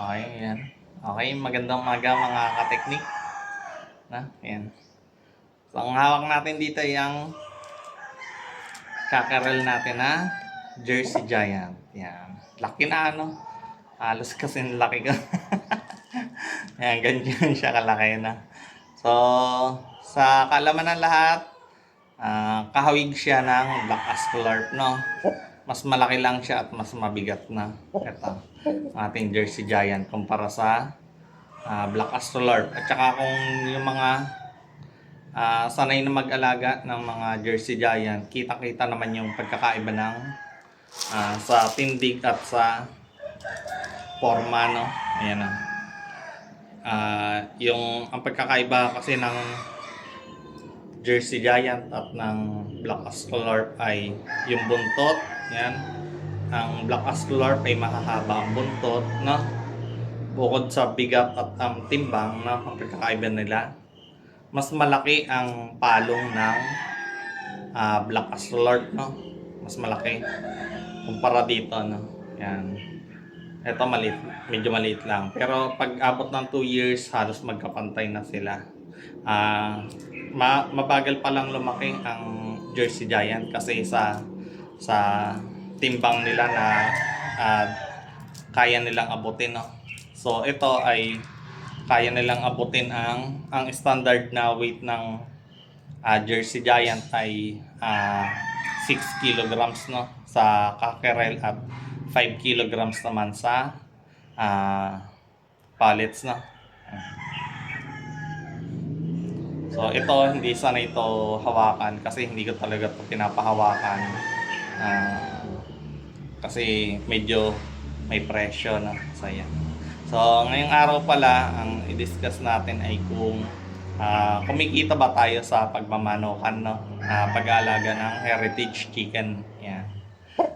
Okay, yan. Okay, magandang umaga mga kateknik. Yan. So, ang hawak natin dito ay ang kakarel natin na Jersey Giant. Yan. Laki na ano. Halos kasing laki ko. Yan, ganyan siya kalaki na. So, sa kaalaman ng lahat, kahawig siya ng Black Ascallarp, no? Mas malaki lang siya at mas mabigat na. Ito, ating Jersey Giant kumpara sa Black Ascallarp. At saka kung yung mga sanay na mag-alaga ng mga Jersey Giant, kita-kita naman yung pagkakaiba ng sa tindig at sa forma, no? Ayan na. Ang pagkakaiba kasi ng Jersey Giant at ng Black Ascallarp ay yung buntot. Yan. Ang Black Ascallarp ay mahahaba ang buntot, no? Bukod sa bigat at ang timbang, no? Ang pagkakaiba nila, mas malaki ang palong ng Black Ascallarp, no? Mas malaki kumpara dito, no? Yan. Ito maliit, medyo maliit lang. Pero pag abot ng 2 years, halos magkapantay na sila. Mabagal pa lang lumaki ang Jersey Giant kasi sa timbang nila na kaya nilang abutin, no? So ito ay kaya nilang abutin ang standard na weight ng Jersey Giant ay 6 kilograms, no, sa cockerel at 5 kilograms naman sa pallets, no. So ito, hindi sana ito hawakan kasi hindi ko talaga ito pinapahawakan kasi medyo may presyo, no. So yan. So ngayong araw pala, ang i-discuss natin ay kung kumikita ba tayo sa pagmamanokan, no, pag-aalaga ng heritage chicken. Yan.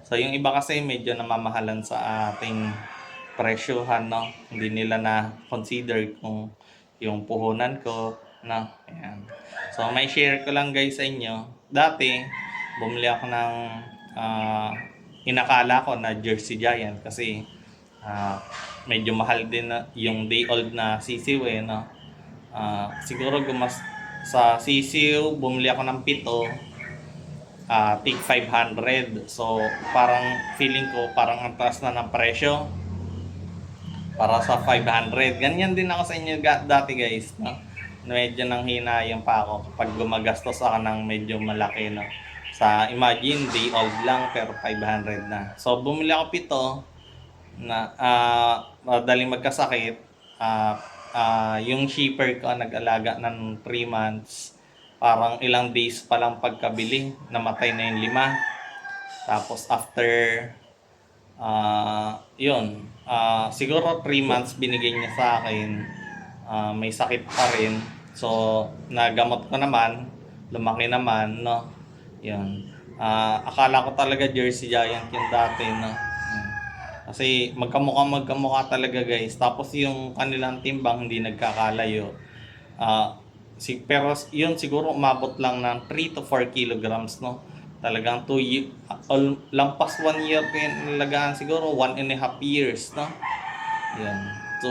So yung iba kasi medyo namamahalan sa ating presyohan, no. Hindi nila na consider kung yung puhunan ko, no. Ayan. So may share ko lang guys sa inyo. Dati bumili ako ng inakala ko na Jersey Giant kasi medyo mahal din na yung day old na sisiw, no. Siguro sa sisiw bumili ako ng 7, tig 500. So parang feeling ko parang ang taas na ng presyo para sa 500. Ganyan din ako sa inyo dati guys, no. Medyo nang hinayang pa ako kapag gumagastos ako ng medyo malaki, no. Sa imagine day old lang pero 500 na. So bumili ako 7 na madaling magkasakit. Yung shipper ko nag-alaga ng 3 months. Parang ilang days pa lang pagkabili, namatay na yung 5. Tapos after siguro 3 months binigay niya sa akin, may sakit pa rin. So nagamot ko naman, lumaki naman, no. Yun. Akala ko talaga Jersey Giant yung dati, no. Kasi magkamukha talaga guys. Tapos yung kanilang timbang hindi nagkakalayo. Pero yun siguro umabot lang ng 3 to 4 kilograms, no. Talagang 2 years, lampas 1 year pinalagaan, siguro 1.5 years, no. Yan. So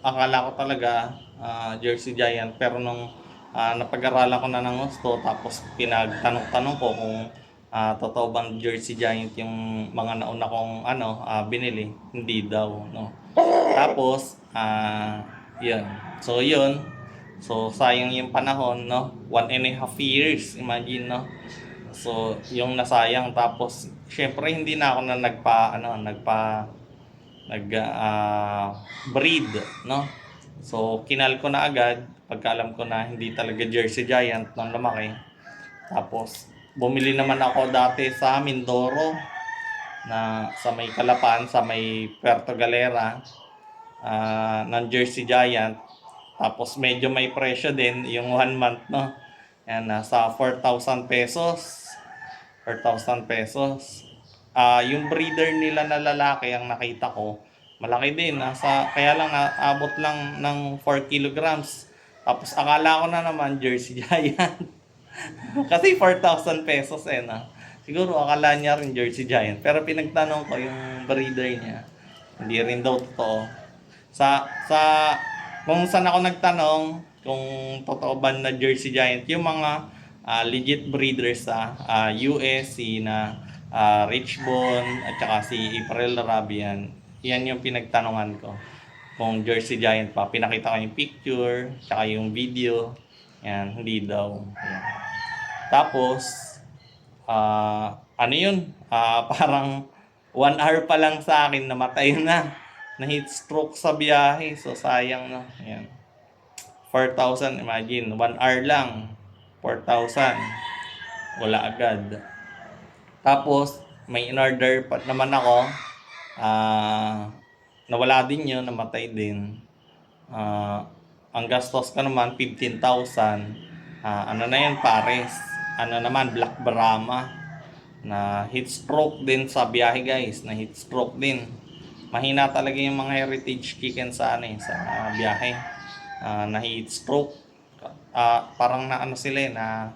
akala ko talaga Jersey Giant, pero nung napag-aralan ko na ng gusto, tapos pinagtanong-tanong ko kung totoo bang Jersey Giant yung mga nauna kong binili, hindi daw, no. Tapos yun. So sayang yung panahon, no. 1.5 years, imagine, no. So yung nasayang. Tapos syempre hindi na ako na breed, no. So kinal ko na agad pagkaalam ko na hindi talaga Jersey Giant nang lumaki. Tapos bumili naman ako dati sa Mindoro na sa may Calapan, sa may Puerto Galera, ng Jersey Giant. Tapos medyo may presyo din yung 1 month, no. Yan, nasa 4,000 pesos. 4,000 pesos. Yung breeder nila na lalaki ang nakita ko, malaki din. Kaya lang naabot lang ng 4 kilograms. Tapos akala ko na naman Jersey Giant. Kasi 4,000 pesos, no. Siguro akala niya rin Jersey Giant. Pero pinagtanong ko yung breeder niya, hindi rin daw totoo. Sa kung saan ako nagtanong kung totoo ba na Jersey Giant, yung mga legit breeders sa US, si na Richbone at saka si April Arabian, yan yung pinagtanungan ko. Kung Jersey Giant pa, pinakita ko yung picture, tsaka yung video, yan, hindi daw. Yan. Tapos, ano yun, parang 1 hour pa lang sa akin, namatay na. Na heat stroke sa biyahe, so sayang na. Yan. 4,000, imagine, 1 hour lang, 4,000. Wala agad. Tapos, may in-order pa naman ako. Nawala din yun, namatay din. Ang gastos ko naman, 15,000. Ano na yun, pares. Ano naman, Black Brahma. Na heat stroke din sa biyahe, guys. Na heat stroke din. Mahina talaga yung mga heritage chicken sa sa biyahe. Na heat stroke. Parang na ano sila na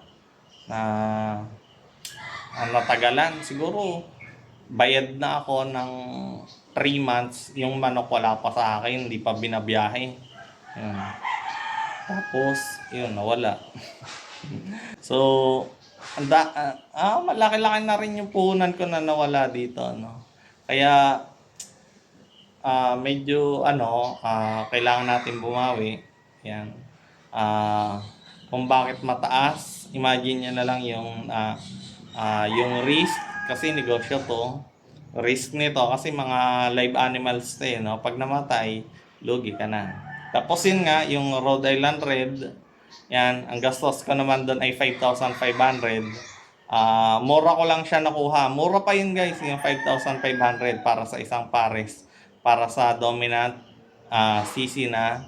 natagalan. Siguro bayad na ako ng 3 months. Yung manok wala pa sa akin, hindi pa binabiyahe. Yun. Tapos, yun, nawala. So, malaki-laki na rin yung puhunan ko na nawala dito, no. Kaya medyo kailangan natin bumawi. Yan. Kung bakit mataas, imagine nyo na lang yung risk, kasi negosyo to. Risk nito kasi mga live animals no. Pag namatay, lugi ka na. Tapos yun nga, yung Rhode Island Red, yan, ang gastos ko naman doon ay 5,500. Mura ko lang siya nakuha. Mura pa yun, guys, yung 5,500 para sa isang pares. Para sa dominant CC na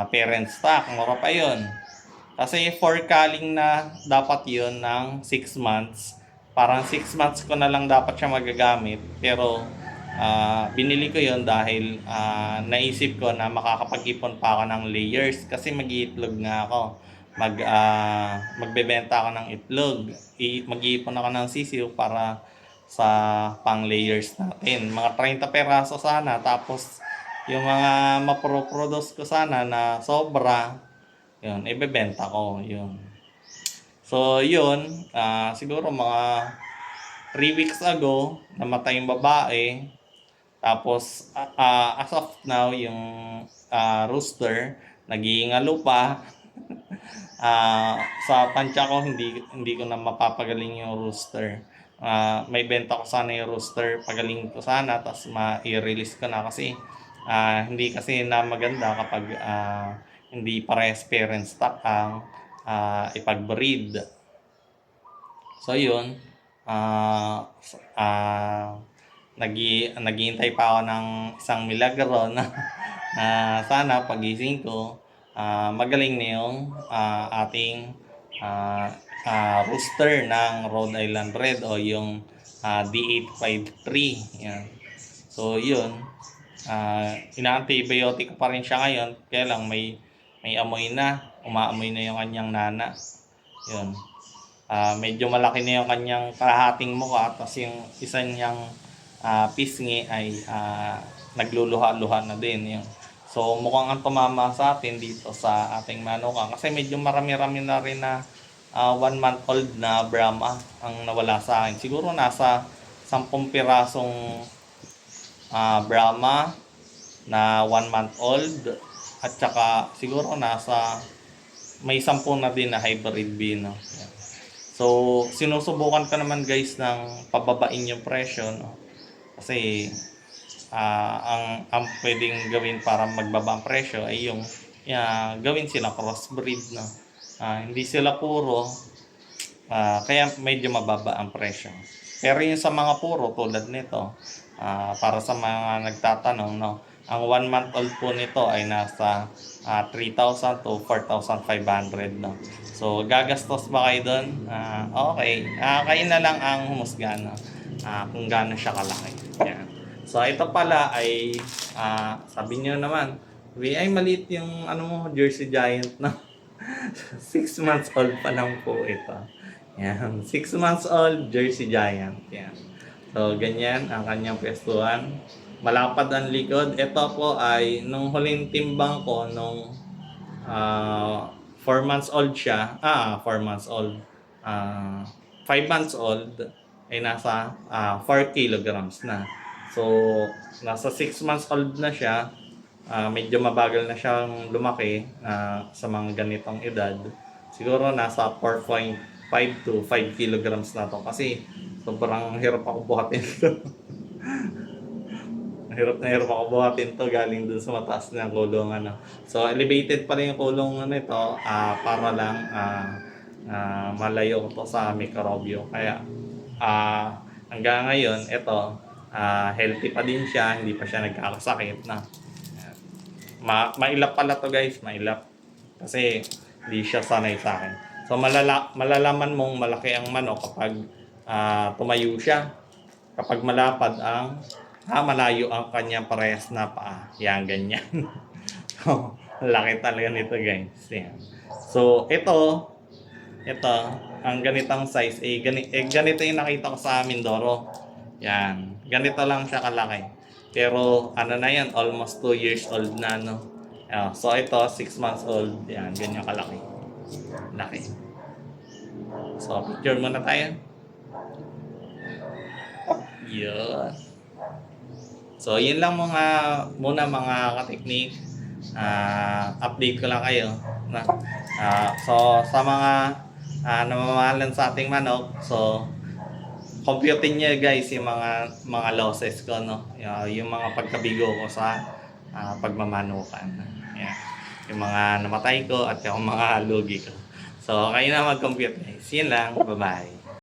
parent stock. Mura pa yun. Kasi for culling na dapat yun ng 6 months. Parang 6 months ko na lang dapat siya magagamit. Pero binili ko yon dahil naisip ko na makakapag-ipon pa ako ng layers kasi mag-iitlog nga ako. Magbebenta ako ng itlog. Mag-iipon ako ng sisiw para sa pang layers natin. Mga 30 peraso sana, tapos yung mga maproproduce ko sana na sobra, yun, ibebenta ko, yun. So, yun, siguro mga 3 weeks ago, namatay yung babae. Tapos, as of now, yung rooster, nag-iingalo pa. Sa tansya ko, hindi ko na mapapagaling yung rooster. May benta ko sana yung rooster, pagaling ko sana, tapos ma-release ko na kasi hindi kasi na maganda kapag hindi parehas parent stock ang ipag-breed. So, yun. Naghihintay pa ako ng isang milagro na sana pagising ko magaling na yung ating rooster ng Rhode Island Red o yung D853. Yan. So, yun. Ina-antibiotic ko pa rin siya ngayon, kaya lang may amoy na. Umaamoy na yung kanyang nana. Yun. Medyo malaki na yung kanyang kalahating mukha, tapos yung isa niyang pisngi ay nagluluha-luha na din. Yun. So, mukhang ang tumama sa atin dito sa ating manuka kasi medyo marami-rami na rin na 1-month-old na Brahma ang nawala sa akin. Siguro nasa 10 pirasong Brahma na 1-month-old at saka siguro nasa may 10 na din na hybrid Beano. Yan. So, sinusubukan ko naman, guys, ng pababain yung presyo, no? Kasi ang pwedeng gawin para magbaba ang presyo ay yung gawin sila crossbreed, no? Hindi sila puro, kaya medyo mababa ang presyo. Pero yung sa mga puro tulad nito, para sa mga nagtatanong, no, ang 1-month-old po nito ay nasa 3,000 to 4,500, no. So, gagastos ba kayo doon? Okay. Kayo na lang ang humusga, no? Kung gaano siya kalaki. Yan. So, ito pala ay sabi niyo naman, ay maliit yung Jersey Giant na 6 months old pa lang po ito. Yan. 6 months old Jersey Giant. Yan. So, ganyan ang kanyang pwestuhan. malapad ang likod. Ito po ay nung huling timbang ko nung 4 months old siya. 4 months old. 5 months old ay nasa 4 kilograms na. So, nasa 6 months old na siya. Medyo mabagal na siyang lumaki sa mga ganitong edad. Siguro nasa 4.5 to 5 kilograms na to kasi sobrang hirap ako buhatin to. Hirap na hirap ako buhatin to galing dun sa mataas na kulungan. So elevated pa rin yung kulungan nito para lang malayo ko to sa mikrobyo. Kaya hanggang ngayon ito healthy pa din siya, hindi pa siya nagkakasakit na. Mailap pala to guys, mailap. Kasi hindi siya sanay sa akin. So malalaman mong malaki ang manok kapag tumayo siya. Kapag malapad ang malayo ang kanyang parehas na paa. Yan, ganyan. So, laki talaga nito guys. Yan. So, ito, ang ganitang size, ganito yung nakita ko sa Mindoro. Yan. Ganito lang siya kalaki. Pero, ano na yan, almost 2 years old na, no? So, ito, 6 months old. Yan, ganyan kalaki. Laki. So, picture muna tayo. Yun. So, yun lang muna mga kateknik. Update ko lang kayo. So, sa mga namamahalan sa ating manok, so, computin nyo guys yung mga losses ko, no? Yung mga pagkabigo ko sa pagmamanukan. Yan. Yung mga namatay ko at yung mga lugi ko. So, kayo na mag-compute guys. Yun lang. Bye-bye.